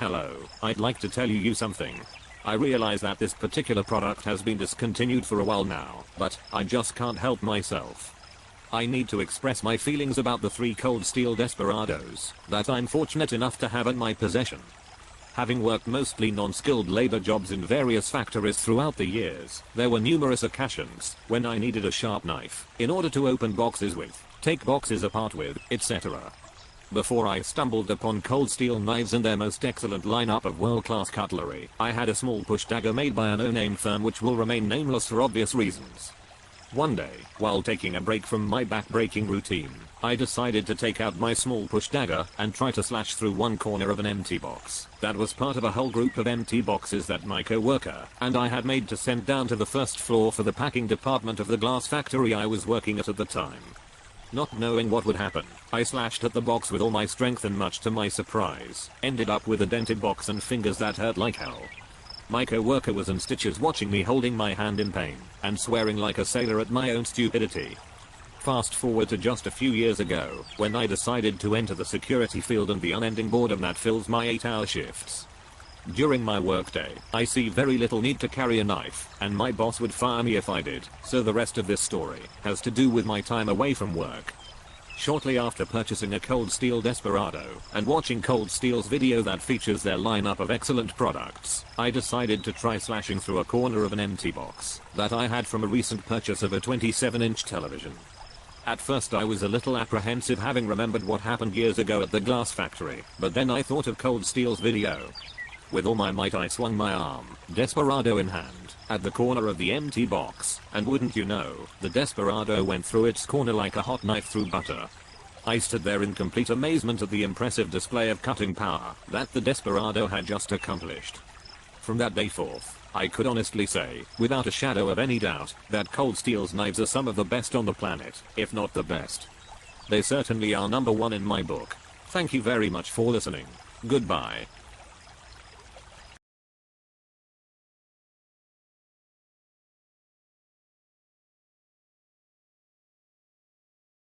Hello, I'd like to tell you something. I realize that this particular product has been discontinued for a while now, but I just can't help myself. I need to express my feelings about the 3 cold steel Desperados that I'm fortunate enough to have in my possession. Having worked mostly non-skilled labor jobs in various factories throughout the years, there were numerous occasions when I needed a sharp knife in order to open boxes with, take boxes apart with, etc. Before I stumbled upon cold steel knives and their most excellent lineup of world-class cutlery, I had a small push dagger made by a no-name firm which will remain nameless for obvious reasons. One day, while taking a break from my back-breaking routine, I decided to take out my small push dagger and try to slash through one corner of an empty box that was part of a whole group of empty boxes that my co-worker and I had made to send down to the first floor for the packing department of the glass factory I was working at the time. Not knowing what would happen, I slashed at the box with all my strength and much to my surprise, ended up with a dented box and fingers that hurt like hell. My co-worker was in stitches watching me holding my hand in pain and swearing like a sailor at my own stupidity. Fast forward to just a few years ago, when I decided to enter the security field and the unending boredom that fills my 8-hour shifts. During my workday, I see very little need to carry a knife, and my boss would fire me if I did, so the rest of this story has to do with my time away from work. Shortly after purchasing a cold steel Desperado and watching Cold Steel's video that features their lineup of excellent products, I decided to try slashing through a corner of an empty box that I had from a recent purchase of a 27-inch television. At first I was a little apprehensive, having remembered what happened years ago at the glass factory, but then I thought of Cold Steel's video. With all my might I swung my arm, Desperado in hand, at the corner of the empty box, and wouldn't you know, the Desperado went through its corner like a hot knife through butter. I stood there in complete amazement at the impressive display of cutting power that the Desperado had just accomplished. From that day forth, I could honestly say, without a shadow of any doubt, that Cold Steel's knives are some of the best on the planet, if not the best. They certainly are #1 in my book. Thank you very much for listening. Goodbye.